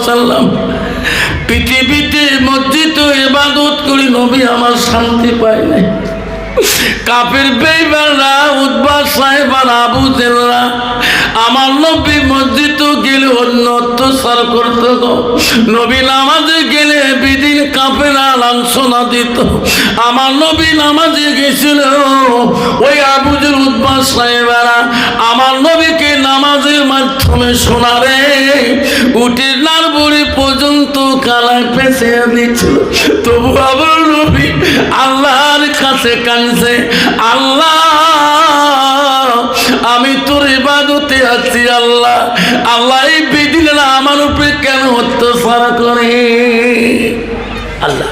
ওয়াসাল্লাম পৃথিবীতে মসজিদে ইবাদত করি, নবী আমার শান্তি পায় নাই। কাফের বেঈমানরা, উতবা সাহেবারা, আবু জেহলরা আমার নবী মসজিদে গেলে অন্য অত্যাচার করত গো। নবী নামাজে গেলে বিদিন কাফেরা লাঞ্ছনা দিত। আমার নবী নামাজে গেছিল, ওই আবু জেহল উতবা সাহেবারা আমার নবীকে নামাজের মাধ্যমে শোনারে উঠে নারবুড়ি পর্যন্ত কালায় পেঁচে দিচ্ছিল। তবু আমার নবী আল্লাহর কাছে কাঁদছে, আল্লাহ আমি তোর ইবাদতে আছি, আল্লাহ আল্লাহ এই বিদিনেরা আমার উপরে কেন অত্যাচার করে। আল্লাহ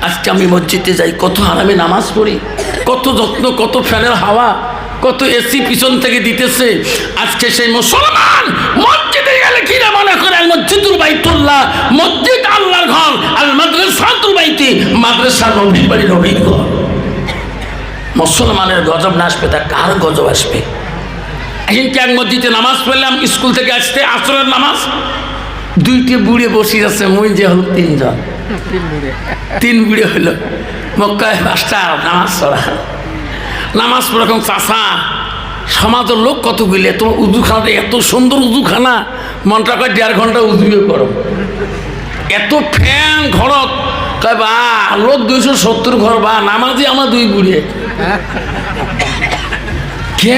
আজকে আমি মসজিদে যাই, কত আরামে নামাজ পড়ি, কত যত্ন, কত ফ্যানের হাওয়া, কত এসি পিছন থেকে দিতেছে। আজকে সেই মুসলমান মসজিদে গেলে কিনা মনে করে আল মসজিদুল বাইতুল্লাহ, মসজিদ আল্লাহর ঘর, আল মাদ্রাসাতুল বাইতি, মাদ্রাসা নবীর বাড়ি, নবীর ঘর। মুসলমানের গজব না আসবে তা কার গজব আসবে? এখানকে এক মসজিদে নামাজ পড়লাম, স্কুল থেকে আসতে আসরের নামাজ, দুইটি বুড়ে বসে আছে, মই যে হল তিনজন, তিন বুড়ে হইল। মক্কায় পাঁচটা নামাজ পড়া, নামাজ পড়া এখন চাষা সমাজের লোক কতগুলি, তোমার উজুখানাটা এত সুন্দর উজুখানা, মনটা কয় 1.5 ঘন্টা উজুয়ে করো, এত ফ্যান ঘরত কয় বা লোক 270 ঘর, বা নামাজি আমার 2 বুড়ে কে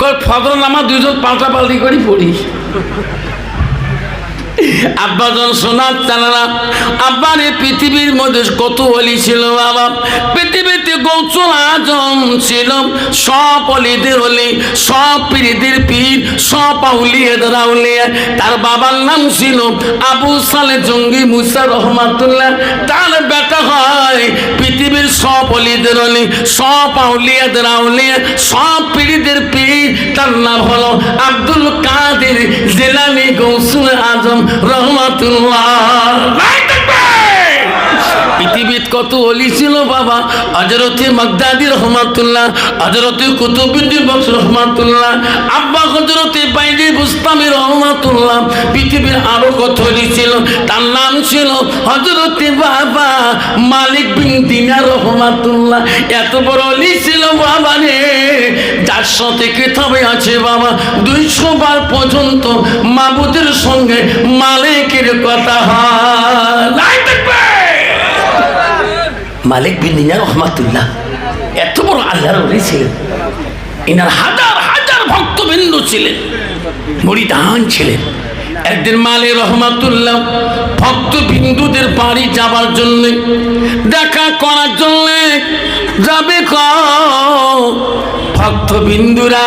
কয় ফজর নামাজ 2জন পাল্টাপাল্টি করে পড়ি। আব্বাজন শোনার চালানা, আব্বার এই পৃথিবীর মধ্যে কত অলি ছিল বাবা। পৃথিবীতে গৌসুল আজম ছিল, সব অলিদের অলি, সব পীরদের পীর, সব আউলিয়াদের আউলিয়া। তার বাবার নাম ছিল আবু সালে জঙ্গি মুসা রহমাতুল্লাহ। তার বেটা হয় পৃথিবীর সব অলিদের অলি, সব আউলিয়াদের আউলিয়া, সব পীরদের পীর। তার নাম হলো আব্দুল কাদের জিলানী গৌসুল আজম রহমাতুল্লাহ। পৃথিবীর কত অলি ছিল বাবা। হযরতে বাগদাদি রহমাতুল্লাহ, হযরতে কুতুবউদ্দিন বক্স রহমাতুল্লাহ, আব্বা হযরতে বাইজি বুস্তামি রহমাতুল্লাহ। পৃথিবীর আরো কত অলি ছিল, তার নাম ছিল হযরতে বাবা মালিক বিন দিনার রহমাতুল্লাহ। এত বড় অলি ছিল বাবা রে, 400 থেকে তবে আছে বাবা 200 বার পর্যন্ত মাবুদের সঙ্গে মালিকের কথা হয়। মালিক বিন দিনার রহমাতুল্লাহ এত বড় আল্লাহর ওলি ছিলেন। ইনার হাজার হাজার ভক্তবৃন্দ ছিলেন, মুরিদান ছিলেন। একদিন মালিক রহমাতুল্লাহ ভক্তবৃন্দুদের বাড়ি যাবার জন্য, দেখা করার জন্য যাবে, ভক্তবৃন্দুরা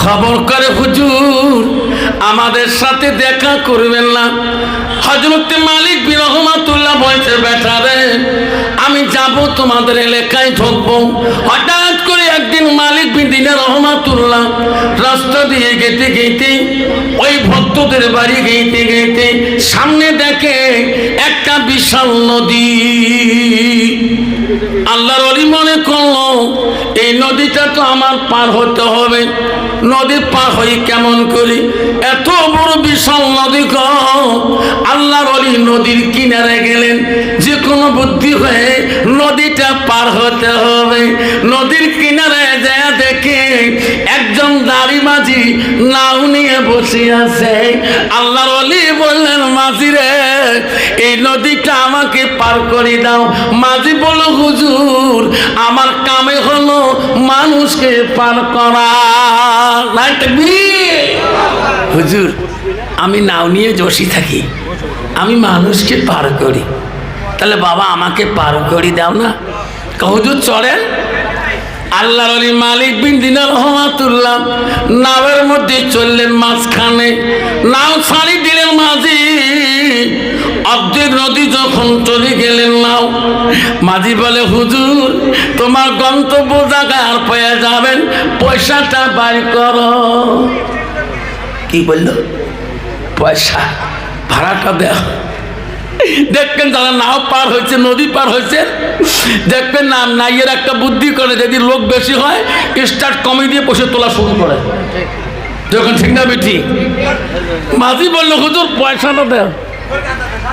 খবর করে হুজুর আমাদের সাথে দেখা করবেন না। হযরতে মালিক বিন রহমাতুল্লাহ বলছে, বেটা রে আমি যাব তোমাদের এলাকায় ঢুকবো। হঠাৎ করে একদিন মালিক বিন দিনার রহমাতুল্লাহ রাস্তা দিয়ে গেতে গেতে, ওই ভক্তদের বাড়ি গেতে গেতে সামনে দেখে একটা বিশাল নদী। আল্লাহর ওলি মনে করলো এই নদীটা তো আমার পার হতে হবে, নদী পার হই কেমন করি, এত বড় বিশাল নদী গো। আল্লাহর ওলি নদীর কিনারে গেলেন, যে কোনো বুদ্ধি হয়ে নদীটা পার হতে হবে। নদীর কিনারে যায় দেখে একজন দাড়ি মাঝি নাও নিয়ে বসে আছে। আল্লাহর ওলি বললেন, মাঝি রে এই নদীটা আমাকে পার করে দাও। মাঝি বলল, হুজুর আমার কামে হলো মানুষকে পার করা। হুজুর আমি নাও নিয়ে বসে থাকি, আমি মানুষকে পার করি, তাহলে বাবা আমাকে পার করে দাও না। হুজুর চলেন। আল্লাহর ওলি মালিক বিন দিনার রহমাতুল্লাহ নাওয়ের মধ্যে চললেন, মাঝখানে নাও ছাড়ি দিলেন মাঝি। অর্ধেক নদী যখন চলে গেলেন নাও, মাঝি বলে, হুজুর তোমার গন্তব্য জায়গায় আর পেয়ে যাবেন, পয়সাটা বাই করো। কি বলল? পয়সা ভাড়াটা দেও। দেখবেন যারা নাও পার হয়েছে, নদী পার হয়েছে, দেখবেন না নাইয়ের একটা বুদ্ধি করে, যদি লোক বেশি হয় স্টার্ট কমে দিয়ে বসে তোলা শুরু করে, যখন ঠিক না বেঠি। মাঝি বললো, হুজুর পয়সাটা দেও।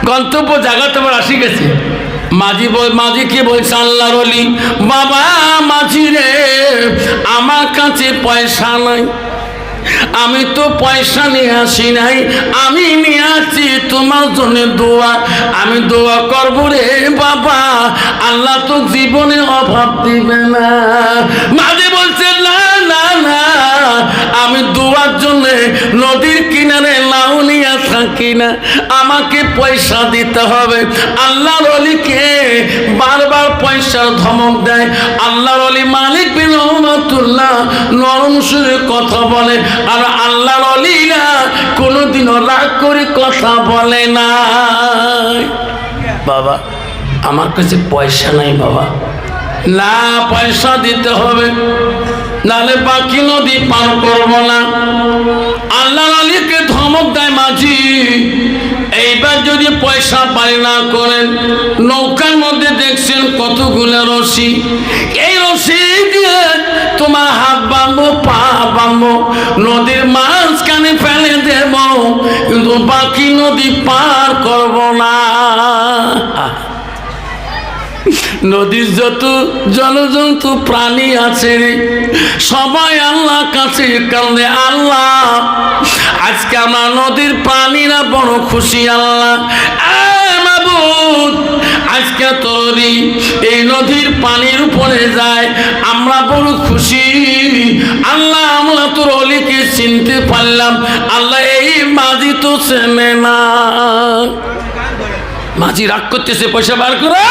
গন্তব্য জায়গা তোমার আসি গেছে। মাঝি কি বলছে, আল্লাহর ওলি, বাবা মাঝি রে, আমার কাছে পয়সা নাই, আমি তো পয়সা নিয়ে আসি নাই, আমি নিয়ে আসছি তোমার জন্য দোয়া, আমি দোয়া করবো রে বাবা, আল্লাহ তো জীবনে অভাব দিবে না। মাঝি বলছে না না না, আমি দোয়ার জন্য নদীর কিনারে নাও নিয়ে থাকি না, আমাকে পয়সা দিতে হবে। আল্লাহর ওলিকে বারবার পয়সার ধমক দেয়। আল্লাহর ওলি মালিক বিন রহমাতুল্লাহ নরম সুরে কথা বলে, আর আল্লাহর ওলিরা কোনোদিনও রাগ করে কথা বলে না। বাবা আমার কাছে পয়সা নাই বাবা, না পয়সা দিতে হবে, নাহলে বাকি নদী পার করবো না। আল্লাহর ওলিকে ধমক দেয় মাঝি, এইবার যদি পয়সা পাই না করেন, নৌকার মধ্যে দেখছেন কতগুলো রশি, এই রশি দিয়ে তোমার হাত বাঁধবো, পা বাঁধবো, নদীর মাঝখানে ফেলে দেব, কিন্তু বাকি নদী পার করব না। নদীর যত জলজন্তু প্রাণী আছে সবাই আল্লাহ কাছে কান্দে, আল্লাহ আজকে আমরা নদীর প্রাণীরা বড় খুশি, আল্লাহ মাবুদ আজকে তোরই এই নদীর পানির উপরে যায়, আমরা বড় খুশি, আল্লাহ আমরা তোর অলিকে চিনতে পারলাম, আল্লাহ এই মাঝি তো চেনে না। মাঝি রাগ করতেছে, পয়সা বার করে।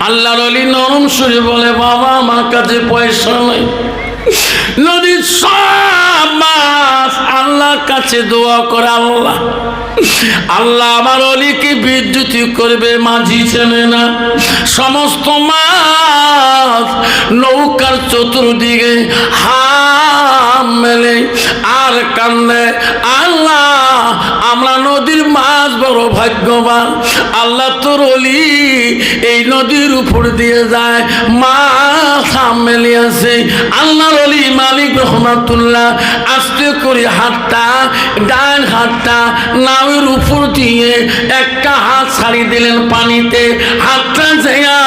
আল্লাহর ওলি নরম সুরে বলে, বাবা আমার কাছে পয়সা নাই, নদীর সব মাছ আল্লাহর কাছে দোয়া করে, আল্লাহ আল্লাহ আমার অলিকে বিদ্যুতি করবে। মাঝি চেনে না, সমস্ত মাছ নৌকার চতুর্দিকে হাত মেলে আর কান্দে, আল্লাহ আমরা নদীর মাছ বড় ভাগ্যবান, আল্লাহ তোর অলি এই নদীর উপর দিয়ে যায়, মাছ হাত মেলে আছে। আল্লাহর অলি মালিক রহমাতুল্লাহ আস্তে করে হাতটা, ডান হাতটা নাওয়ের উপর দিয়ে একটা হাত ছাড়ি দিলেন পানিতে, হাতটা যেয়া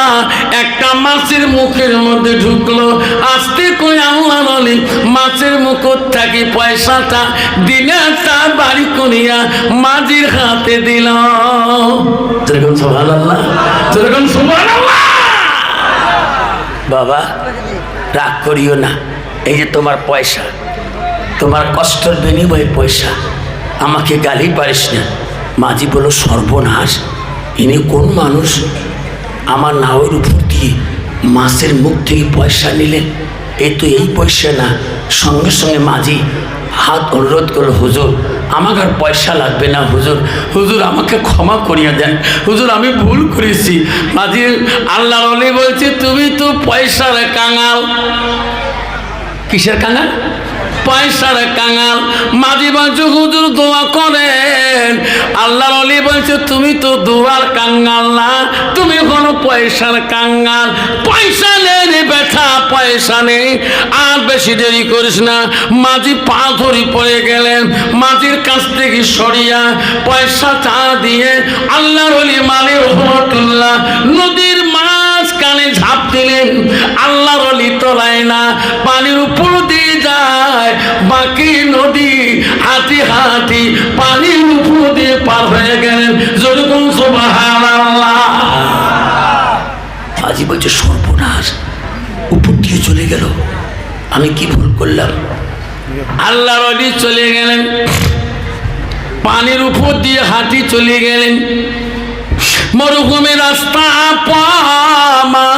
একটা মাছের মুখের মধ্যে ঢুকলো, আস্তে করে আল্লাহর অলি মাছের মুখ থেকে পয়সাটা দিনারটা বাড়ি করিয়া মাঝির হাতে দিল। যেরকম সুবহানাল্লাহ, যেরকম সুবহানাল্লাহ। বাবা রাগ করিও না, এই যে তোমার পয়সা, তোমার কষ্টের বিনিময়ে পয়সা, আমাকে গালি পারিস না। মাঝি বলল, সর্বনাশ, ইনি কোন মানুষ, আমার নাওয়ের উপর দিয়ে মাছের মুখ থেকে পয়সা নিলেন, এ তো এই পয়সা না। সঙ্গে সঙ্গে মাঝি হাত অনুরোধ করলো, হুজুর আমাকে আর পয়সা লাগবে না, হুজুর হুজুর আমাকে ক্ষমা করিয়া দেন, হুজুর আমি ভুল করেছি। মাঝি আল্লাহর ওলি বলছে, তুমি তো পয়সার কাঙাল। কিসের কাঙাল? পয়সার কাঙাল। মাঝি বলছে, হুজুর দোয়া করেন। আল্লাহর ওলি বলছে, তুমি তো দোয়ার কাঙ্গাল না, তুমি কোনো পয়সার কাঙ্গাল। পয়সা নেই রে বেটা, পয়সা নেই, আর বেশি দেরি করিস না। মাঝি পা ধরি পড়ে গেলেন, মাঝির কাছ থেকে সরিয়া পয়সা চা দিয়ে আল্লাহর ওলি মালিক রহমাতুল্লাহ নদীর মাঝখানে ঝাঁপ দিলেন। আল্লাহর ওলি তলায় না, পানির উপর দিয়ে যায়, বাকি নদী হাতি হাতি পানির উপর দিয়ে পার হয়ে গেলেন। যেরকম সুবহানাল্লাহ। মাঝি বলছে, সর্বনাশ, উপর দিয়ে চলে গেল, আমি কি ভুল করলাম। আল্লাহর ওলি চলে গেলেন, পানির উপর দিয়ে হাতি চলে গেলেন। মরুভূমির রাস্তা পামা,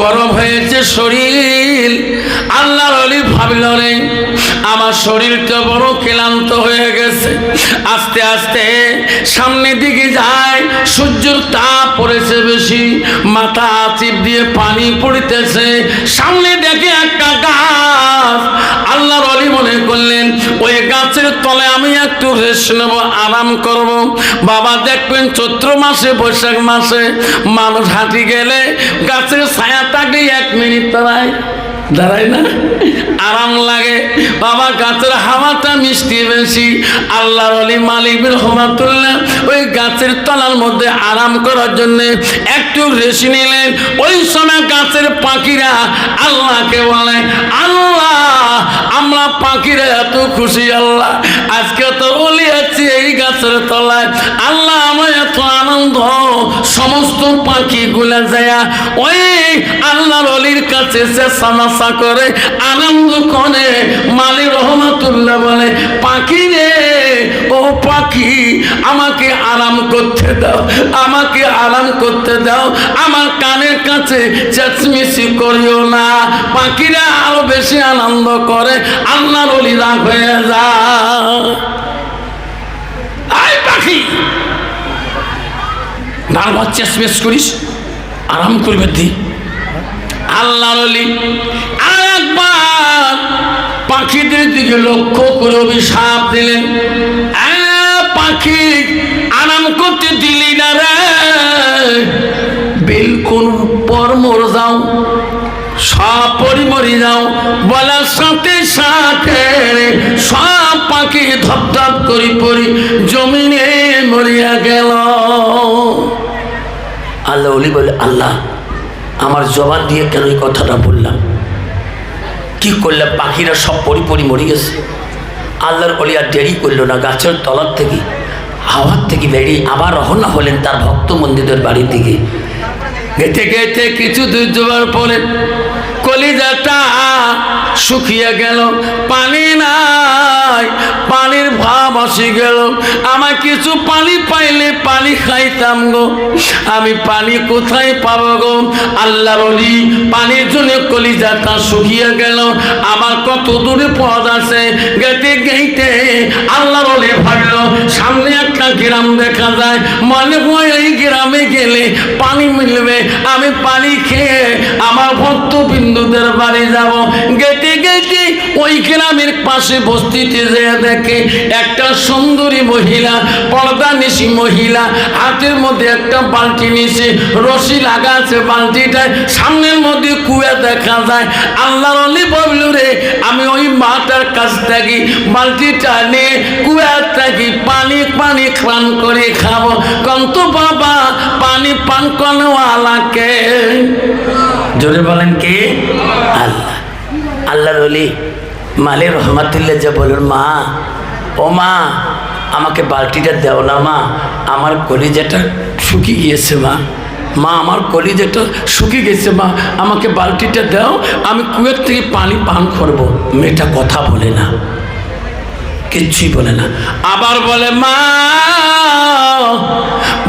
গরম হয়েছে শরীর। আল্লাহর ওলি ভাবলেন, আমার শরীরটা বড় ক্লান্ত হয়ে গেছে, আস্তে আস্তে সামনের দিকে যায়, সূর্যের তাপ পড়েছে বেশি, মাথা চিপ দিয়ে পানি পড়তেছে। সামনে দেখে একটা গাছ। আল্লাহর ওলি মনে করলেন, ওই গাছের তলে আমি একটু রেস্ট নেব, আরাম করব। বাবা দেখবেন চৈত্র মাসে বৈশাখ মাসে মানুষ হাঁটি গেলে গাছের ছায়া থাকলে 1 মিনিট দাঁড়ায় না, আরাম লাগে বাবা, গাছের হাওয়াটা মিষ্টি বেশি। আল্লাহর ওলি মালিক বিন রহমাতুল্লাহ ওই গাছের তলার মধ্যে আরাম করার জন্য একটু রেশি নিলেন। ওই সময় গাছের পাখিরা আল্লাহকে বলে, আল্লাহ আমরা পাখিরা এত খুশি, আল্লাহ আজকে তো ওলি আছি এই গাছের তলায়, আল্লাহ আমরা এত আনন্দ। সমস্ত পাখিগুলা যায় ওই আল্লাহর ওলির কাছে চেঁচামেচা করে আনন্দ করে। মালিক রহমাতুল্লাহ বলে, পাখি রে ও পাখি, আমাকে আরাম করতে দাও, আমাকে আরাম করতে দাও, আমার কানের কাছে চেঁচমেচি করিও না। পাখিরা আরো বেশি আনন্দ করে, আল্লাহর ওলি রাগ হয়ে যায়। আয় পাখি, বারবার চেঁচমেচ করিস, আরাম করবে দি। আল্লাহর ওলি আর একবার পাখিদের দিকে লক্ষ্য করে অভিশাপ দিলেন, পাখি আরাম করতে দিলি না রে, বিলকুল পর মর যাও, সব পরি মরি যাও। বলার সাথে সাথে সব পাখি ধপ ধপ করি পরি জমিনে মরিয়া গেল। আল্লাহ ওলি বলে, আল্লাহ আমার জবান দিয়ে কেন এই কথাটা বললাম, কি করলাম, পাখিরা সব পরি পরি মরি গেছে। আল্লাহর ওলি আর দেরি করল না, গাছের তলার থেকে হাওয়ার থেকে বেরিয়ে আবার রওনা হলেন তার ভক্ত মন্দিরের বাড়ির দিকে। গেতে গেতে কিছু দূর যাওয়ার পরে কলিজাটা শুকিয়ে গেল, পানি নাই, পানির ভাব আসি গেল। আমার কিছু পানি পাইলে পানি খাইতাম গো, আমি পানি কোথায় পাবো গো। আল্লাহর ওলি পানির জন্য কলিজাটা শুকিয়ে গেল, আমার কত দূরে পথ আছে। গেতে গেতে আল্লাহর ওলি ভাবলো সামনে একটা গ্রাম দেখা যায়, মনে হয় এই গ্রামে গেলে পানি মিলবে, আমি পানি খেয়ে আমার ভক্ত বিন্দুদের বাড়ি যাব। গেতে গেতে ওই গ্রামের পাশে বস্তিতে যেয়ে দেখে একটা সুন্দরী মহিলা, পর্দা নিশি মহিলা, হাতের মধ্যে একটা বালতি নিছে, রশি লাগা আছে বালতিটায়, সামনের মধ্যে কুয়া দেখা যায়। আল্লাহর ওলি বলল, রে আমি ওই মাটার কাছ থেকে বালতিটা নিয়ে কুয়ার থেকে পানি পানি পান করে খাবো। কন্ত বাবা, পানি পান করনেওয়ালাকে জোরে বলেন কে? আল্লাহ। আল্লাহর ওলি মালিক রহমাতুল্লাহ যে বলুন, মা ও মা আমাকে বালতিটা দাও না মা, আমার কলিজাটা শুকিয়ে গিয়েছে মা, মা আমার কলিজাটা শুকিয়ে গেছে মা, আমাকে বালতিটা দাও, আমি কুয়ের থেকে পানি পান করব। মেয়েটা কথা বলে না, কিচ্ছুই বলে না। আবার বলে, মা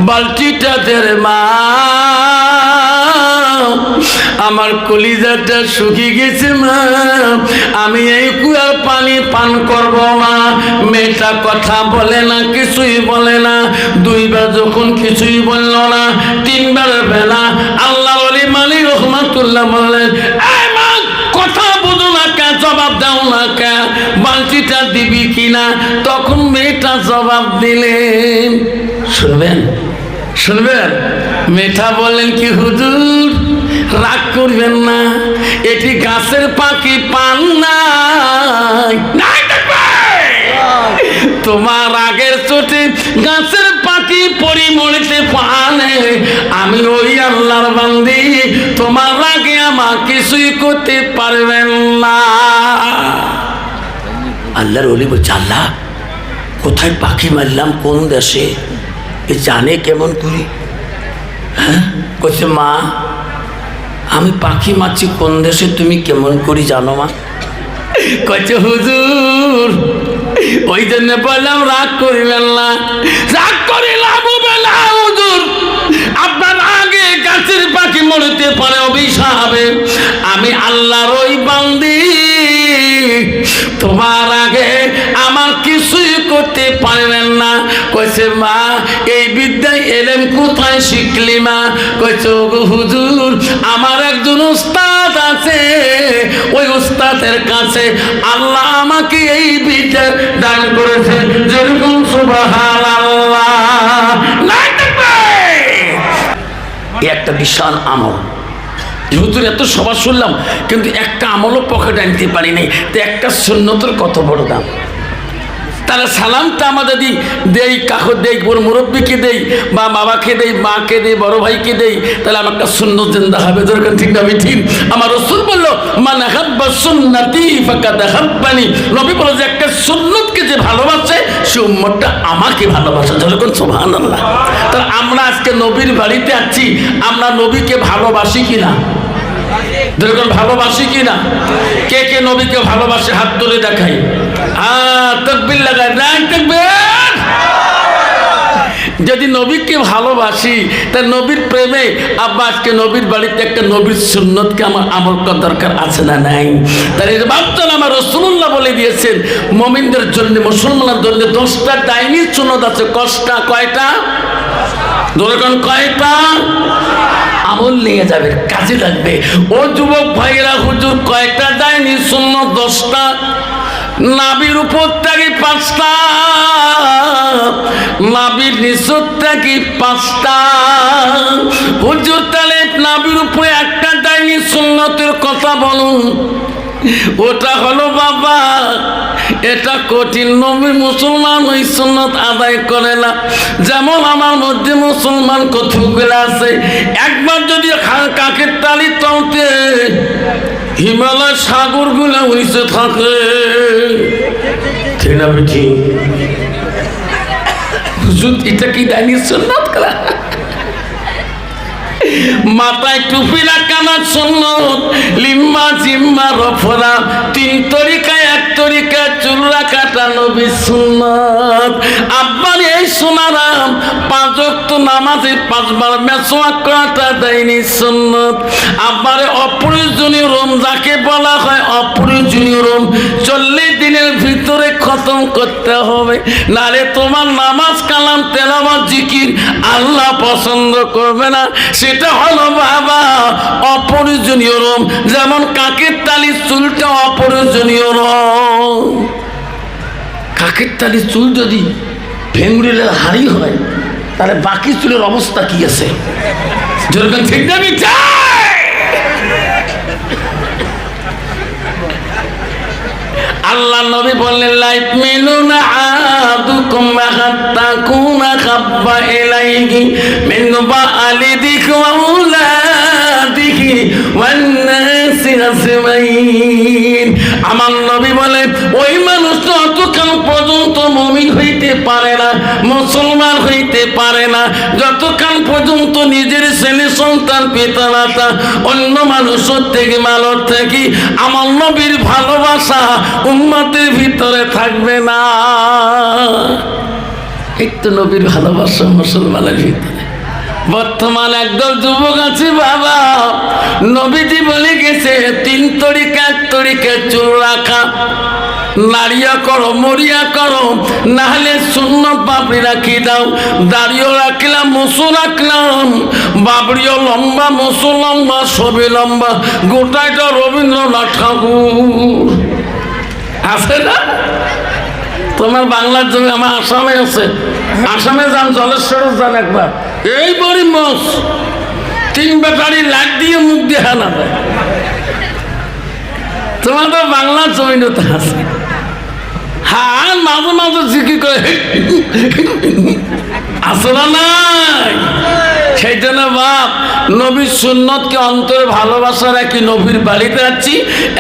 বালতিটা দে রে মা, আমার কলিজাটা শুকিয়ে গেছে মা, আমি এই কুয়ার পানি পান করব না। মেয়েটা কথা বলে না, কিছুই বলে না। দুইবার যখন কিছুই বলল না, তিনবার বেলা আল্লাহর ওলি মালিক রহমাতুল্লাহ বললেন, এই মা কথা বুঝো না কে, জবাব দাও না কে, বালতিটা দিবি কিনা? তখন মেয়েটা জবাব দিলেন, শুনবেন শুনবেন, মেয়েটা বললেন কি, হুজুর রাগ করবেন না, এটি গাছের পাখি পান নাই, তোমার রাগের চোটে গাছের পাখি পরিমরিতে পানে, আমি ওই আল্লাহর বান্দি, তোমার রাগে আমার কিছুই করতে পারবেন না। আল্লাহর ওলি বলছে, আল্লাহ কোথায় পাখি মারলাম, কোন দেশে, এ জানে কেমন করি? হ্যাঁ কইছে, মা আমি পাখি মারছি কোন দেশে, তুমি কেমন করি জানো মা? কইছে, হুজুর ওই জন্য বললাম রাগ করিবেন না। রাগ করে লাভ হবে না হুজুর, আপনার আগে গাছের পাখি মরতে পারে অভিশাপে, আমি আল্লাহর ওই বান্দি, তোমার আগে আমার কিছুই করতে পারবেন না। কইছে, মা এই বিদ্যায় এলেম কোথায় শিখলি মা? কইছে, ওগো হুজুর আমার একজন উস্তাদ আছে, ওই উস্তাদের কাছে আল্লাহ আমাকে এই বিদ্যা দান করেছে। যেরকম সুবহানাল্লাহ, একটা বিশাল আমল, হুজুর এত সভা শুনলাম কিন্তু একটা আমলও পকেটে আনতে পারি নাই, তো একটা সুন্নতের কত বড় দাম। তাহলে সালামটা আমাদের দেই কাকু দেই, বড় মুরব্বীকে দেই, বা বাবাকে দেই, মাকে দেই, বড় ভাইকে দেই, তাহলে আমার একটা সুন্নত জিন্দা হবে। দরকার ঠিক না ঠিক? আমার রাসূল বললো মান আহাব্বা সুন্নতি ফাকাদ আহাব্বানি। নবী বলল যে একটা সুন্নতকে যে ভালোবাসে সে উম্মতটা আমাকে ভালোবাসে। যখন সুবহানাল্লাহ। তাহলে আমরা আজকে নবীর বাড়িতে আছি, আমরা নবীকে ভালোবাসি কিনা? যখন ভালোবাসি কিনা? কে কে নবীকে ভালোবাসে হাত তুলে দেখাই। তাকবীর লাগাই, নাই তাকবীর। যদি নবীকে ভালোবাসি তা নবীর প্রেমে আব্বা আজকে নবীর বাড়িতে একটা নবীর সুন্নতকে আমার আমল করার দরকার আছে না নাই? তার এই বাপজন আমার রাসূলুল্লাহ বলে দিয়েছেন মুমিনদের জন্য, মুসলমানদের জন্য 10টা ডাইনি সুন্নত আছে। কয়টা? ধরুন কয়টা? আমল নিয়ে যাবে, কাজে লাগবে। ও যুবক ভাইরা, হুজুর কয়টা ডাইনি সুন্নত? 10টা। নাবির উপর থেকে 5টা, নাবির নিচর থেকে 5টা। হুজুর তাহলে নাবির উপরে একটা ডাইনি সুন্নতের কথা বলুন। ওটা হলো বাবা, এটা কঠিন। নবী মুসলমান ওই সুন্নত আদায় করে না। যেমন আমার মধ্যে মুসলমান কতগুলো আছে, একবার যদি কাকের তালি তলতে হিমালয় সাগর গুলা উড়িতে থাকে, ঠিক না বেঠি? হুজুর এটা কি ডাইনি সুন্নত করা? মাথায় টুপি রাখানা সুন্নত, লিম্মা জিম্মা রফরা, 3 তরিকায় 1 তরিকা চুল রাখাটা নবী সুন্নত। আব্বার এই সোনারাম 5 ওয়াক্ত নামাজে 5 বার মেসওয়াক করাটা ডাইনি সুন্নত। আব্বারে অপ্রয়োজনীয় রোম যাকে বলা হয় অপ্রয়োজনীয় রোম 40 দিনের ভিতরে খতম করতে হবে, নারে তোমার নামাজ কালাম তেলাওয়াত জিকির আল্লাহ পছন্দ করবে না। সেটা হলো বাবা অপ্রয়োজনীয় রোম। যেমন কাকের তালি চুলটা অপ্রয়োজনীয় রোম। কাকের তালি চুল যদি ভেঙ্গুড়িলের হাড়ি হয় তাহলে বাকি চুলের অবস্থা কি আছে? যেরকম ঠিক না আল্লাহ নবী বললেন লাইফ মিলুনা আদুকুম হাত্তা কুনা খাব্বা ইলাইহি মিন বালিদিহি ওয়া উলাদিহি ওয়ান নাসি আজমাইন। আমার নবী বলে ওই মানুষ যতক্ষণ পর্যন্ত মুমিন হইতে পারে না, মুসলমান হইতে পারে না, যতক্ষণ পর্যন্ত নিজের ছেলে সন্তান পিতা মাতা অন্য মানুষের থেকে মালর থেকে আমার নবীর ভালোবাসা উম্মতের ভিতরে থাকবে না। এই তো নবীর ভালোবাসা মুসলমানের ভিতরে। বর্তমান একদল যুবক আছে বাবা, নবীজি বলে গেছে 3 তরিকা 1 তরিকা চুল রাখা, নাড়িয়া করো মরিয়া করো, না হলে সুন্নত বাবরি রাখি দাও। দাড়িও রাখলাম, মুসু রাখলাম, বাবরিও লম্বা, মুসু লম্বা, সবই লম্বা, গোটাইটা রবীন্দ্রনাথ ঠাকুর আছে না? তোমার বাংলার জমি আমার আসামে আছে, আসামে যান, জলেশ্বরে যান একবার, এই বড়ি মোষ 3 ব্যাটারি লাইট দিয়ে মুখ দেখা না যায়। তোমার তো বাংলার জমিনতে আছে। হ্যাঁ মাঝে মাঝে জিকির করে আসলে নাই। সেই জন্য বাপ নবীর সুন্নতকে অন্তরে ভালোবাসা রাখি, নবীর বাড়িতে যাচ্ছি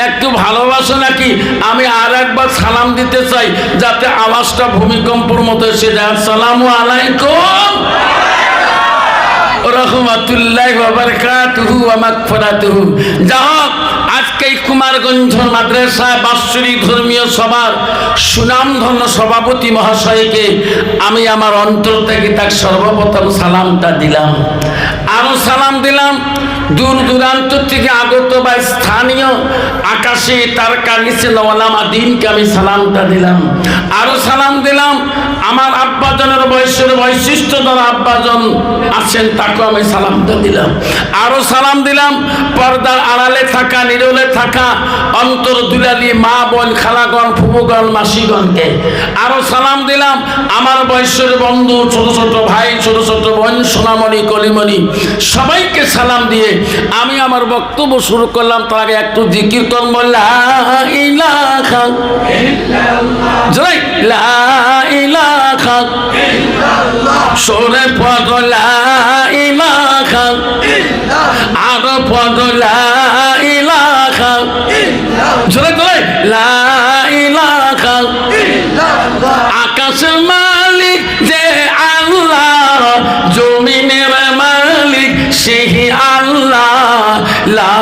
একটু ভালোবাসা রাখি। আমি আর একবার সালাম দিতে চাই যাতে আওয়াজটা ভূমিকম্পর মতো এসে যায়। আসসালামু আলাইকুম রাহমাতুল্লাহি ওয়া বারাকাতুহু ওয়া মাগফিরাতুহু। যাও আজকে কুমারগঞ্জ মাদ্রাসা বাৎসরিক ধর্মীয় সভার সুনামধন্য সভাপতি মহাশয়কে আমি আমার অন্তর থেকে তার সর্বপ্রথম সালামটা দিলাম। আরো সালাম দিলাম দূর দূরান্ত থেকে আগত বা স্থানীয় আকাশে তারকার নিচে ওলামা দিনকে আমি সালামটা দিলাম। আরো সালাম দিলাম আমার আব্বাজনের বয়সের বৈশিষ্ট্যধর আব্বাজন আছেন, তাকে আমি সালামটা দিলাম। আরো সালাম দিলাম পর্দার আড়ালে থাকা, নিরলে থাকা অন্তর দুলালি মা বোন খালাগণ ফুফুগণ মাসিগণকে। আরো সালাম দিলাম আমার বয়সের বন্ধু, ছোট ছোট ভাই, ছোট ছোট বোন, সোনামণি কলিমণি, সবাইকে সালাম দিয়ে আমি আমার বক্তব্য শুরু করলাম, তার আগে একটু জিকির করব, লা ইলাহা ইল্লাল্লাহ, জয় লা ইলাহা ইল্লাল্লাহ, সরে পড়ো লা ইলাহা ইল্লাল্লাহ, আর পড়ো লা ইলাহা ইল্লাল্লাহ, জয় জয় লা ইলাহা ইল্লাল্লাহ। আকাশের মালিক যে আল্লাহ, জমিনের মালিক সেই আল্লাহ, লা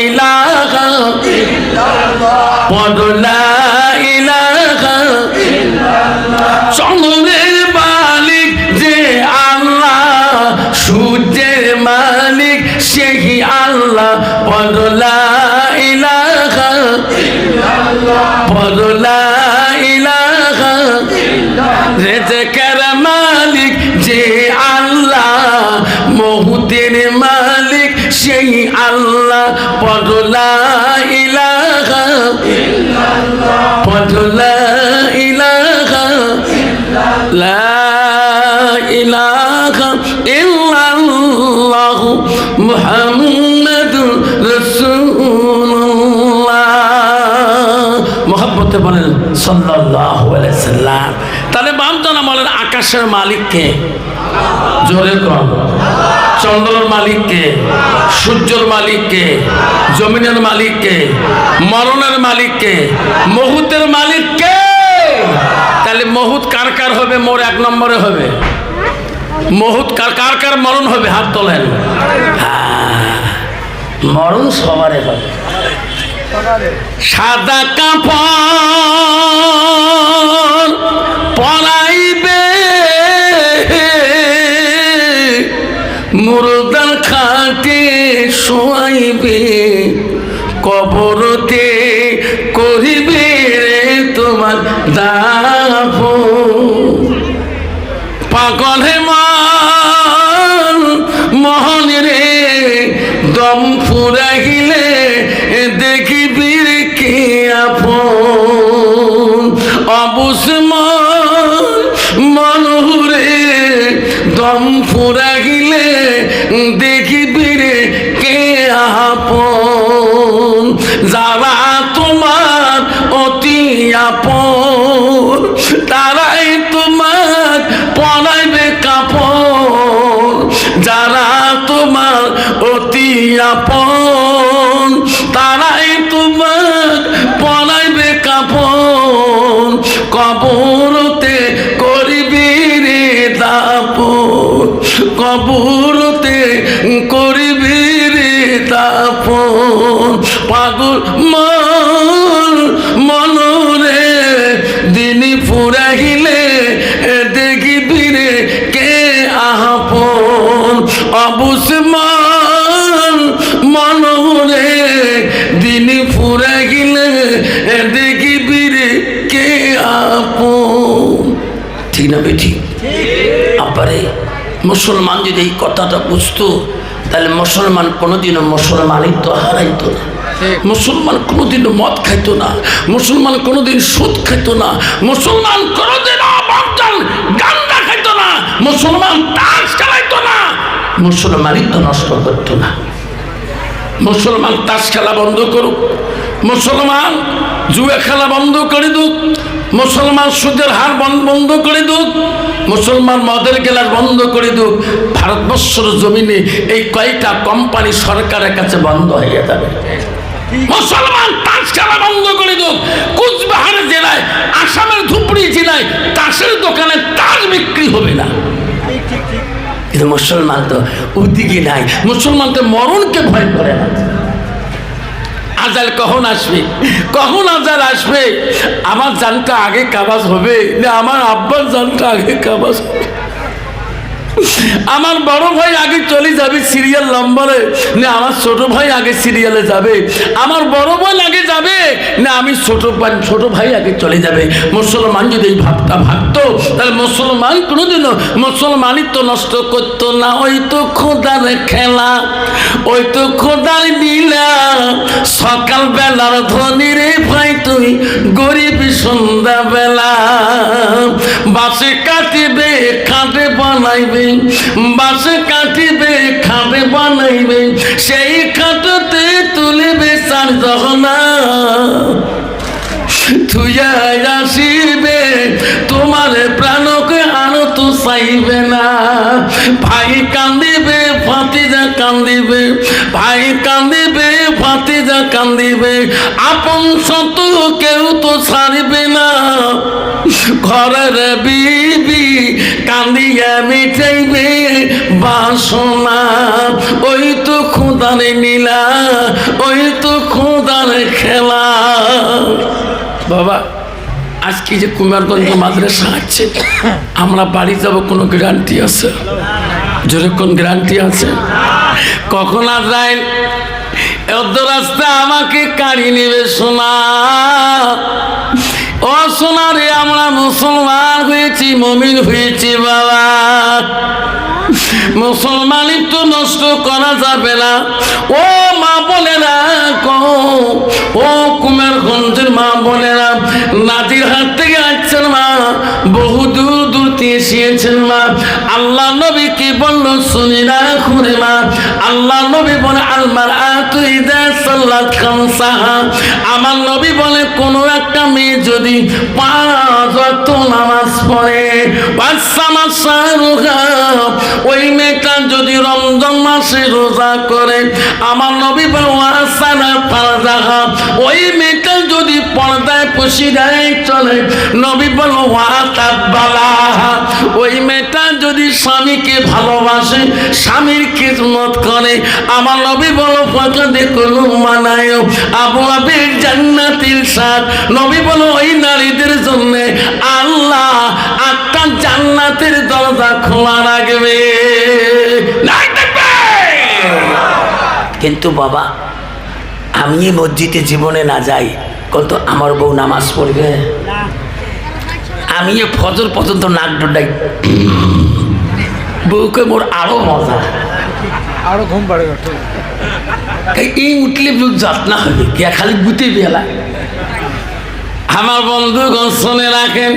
ইলাহা ইল্লাল্লাহ, পড়ো লা ইলাহা ইল্লাল্লাহ। চন্দ্রের মালিক যে আল্লাহ, সূর্যের মালিক সেই আল্লাহ, পড়ো লা ইলাহা ইল্লাল্লাহ, পড়ো লা ইলাহা ইল্লাল্লাহ। রিজকের মালিক যে আল্লাহ, মৌতের মালিক সেই আল্লাহ, পড়ো লা ইলাহা ইল্লাল্লাহ, পড়ো লা ইলাহা ইল্লাল্লাহ, লা ইলাহা ইল্লাল্লাহ মুহাম্মাদুর রাসূলুল্লাহ। মোহাব্বতে বলেন সাল্লাল্লাহু আলাইহি সাল্লাম। তাহলে বামদানা বলেন আকাশের মালিককে, জোরে কর। চন্দ্রের মালিককে, সূর্যের মালিককে, জমিনের মালিককে, মরণের মালিককে, মহুতের মালিককে। তাহলে মহুত কার কার হবে? মোর এক নম্বরে হবে। মহুত কার কার কার মরণ হবে? হাত তোলেন। হ্যাঁ, মরণ সবারে হবে। সাদা কাপড় পরাইবে, মুর্দার খাটে শোয়াইবে, কবরতে করিবে রে তোমার দাফন। পাগলে মহন রে, দম ফুরাইলে দেখিবি রে কে আপন। অবুস মনহুরে, দম ফুরাইলে দেখিবি রে কে আপন। যারা তোমার অতি আপন, তারাই তোমার পরাইবে কাপড়। যারা তোমার অতি আপন, তারাই তোমার পরাইবে কাপড়। কবরতে করবি রে দাফন, কবরতে করবি রে দাফন। পাগল মনরে, দিন ফুরাইলে দেখিবি রে কে আপন। অবুস মনরে, দিন ফুরাইলে দেখিবি রে কে আপন। ঠিক না বেঠি? আপারে মুসলমান যদি এই কথাটা বুঝতো, তাহলে মুসলমান কোনোদিনও মুসলমানিত্ব হারাইতো না। মুসলমান কোনোদিনও মদ খাইতো না, মুসলমান কোনোদিন সুদ খাইতো না, মুসলমান কোনোদিন গান্দা খাইতো না, মুসলমান তাস খেলাইতো না, মুসলমানিত্ব নষ্ট করতো না। মুসলমান তাস খেলা বন্ধ করুক, মুসলমান জুয়া খেলা বন্ধ করে দুক, মুসলমান সুদের হার বন্ধ করে দুক, মুসলমান মদের গেলাস বন্ধ করে দুক। ভারতবর্ষের জমিনে এই কয়টা কোম্পানি সরকারের কাছে বন্ধ হয়ে যাবে। মুসলমান তাস খেলা বন্ধ করে দুক। কুচবিহার জেলায়, আসামের ধুবড়ি জেলায় তাসের দোকানে তাস বিক্রি হবে না। কিন্তু মুসলমান তো ওদিকে নাই, মুসলমান তো মরণকে ভয় করে না। আজাল কখন আসবে, কখন আজাল আসবে? আমার জানটা আগে কাবাজ হবে না আমার আব্বার জানটা আগে কাবাজ হবে? আমার বড় ভাই আগে চলে যাবে সিরিয়াল নম্বরে, না আমার ছোট ভাই আগে সিরিয়ালে যাবে? আমার বড় বোন আগে যাবে, না আমি ছোট ভাই আগে চলে যাবে? মুসলমান যদি এই ভাবটা ভাবতো, তাহলে মুসলমান কোনোদিনও মুসলমানিত্ব নষ্ট করতো না। ওই তো খোদার খেলা, ওই তো খোদার লীলা। সকাল বেলার ধনী রে ভাই তুই, গরিব সন্ধ্যা বেলা। বাসে কাটিবে খাটে বানাইবে, বাসে কাটিবে খাটে বানাইবে, সেই খাটতে তুলিবে সার জহনা তুইয়া আসিবে, তোমার প্রাণকে আরো তো চাইবে না। ভাই কান্দিবে, ভাতিজা কান্দিবে, ভাই কান্দিবে, ভাতিজা কান্দিবে, আপন শত্রু কেউ তো ছাড়বে না। ঘরের বিবি কান্দিয়া মিটাইবে বাসনা, ওই তো খোদার নীলা, ওই তো খোদার খেলা। বাবা আজকে যে কুমারগঞ্জ মাদ্রাসা আছে, আমরা বাড়ি যাব কোনো গ্যারান্টি আছে? জোরে কোন গ্যারান্টি আছে? কখন আজরাইল অর্ধ রাস্তা আমাকে কাড়ি নেবে সোনা? ও সোনা রে, আমরা মুসলমান হয়েছি, মুমিন হয়েছি বাবা। মুসলমানই তো নষ্ট করা যাবে না। ও মা বোনেরা, ও কুমারগঞ্জের মা বোনেরা, নাজির হাট থেকে আসছেন মা, বহু দূর দূর থেকে এসেছেন মা। আল্লাহ নবী কি বললো শুনি না খুঁড়ে মা। আল্লাহ নবী বলে আলমার আতুইদা সাল্লাত খামসাহা, আমার নবী বলে কোনো একটা মেয়ে যদি 5 ওয়াক্ত নামাজ পড়ে, ওই মেয়েটা যদি রমজান মাসে রোজা করে, আমার নবী বলে ওয়াসানা ফারজাহা, ওই মেয়েটা যদি পর্দায় পশিদায় চলে, নবী বলে ওয়াতাবালাহা, ওই মেয়েটা যদি স্বামীকে ভালোবাসে, স্বামীর খিদমত করে, আমার নবী বলো ফাঁকাদে কোনো মানায় আবু আবির জান্নাতিল সাদ। নবী বলো ওই নারীদের জন্য আল্লাহ 8টা জান্নাতের দরজা খোলা রাখবে। কিন্তু বাবা আমি মসজিদে জীবনে না যাই, কত আমার বউ নামাজ পড়বে? আমি ফজর পর্যন্ত নাক ডোডাই, বউকে মোর আরো মজা, আরো ঘুম পাড়ে এই উঠলে যত্ন হবে কে খালি গুতে বেলা। আমার বন্ধুগণ শুনে রাখেন,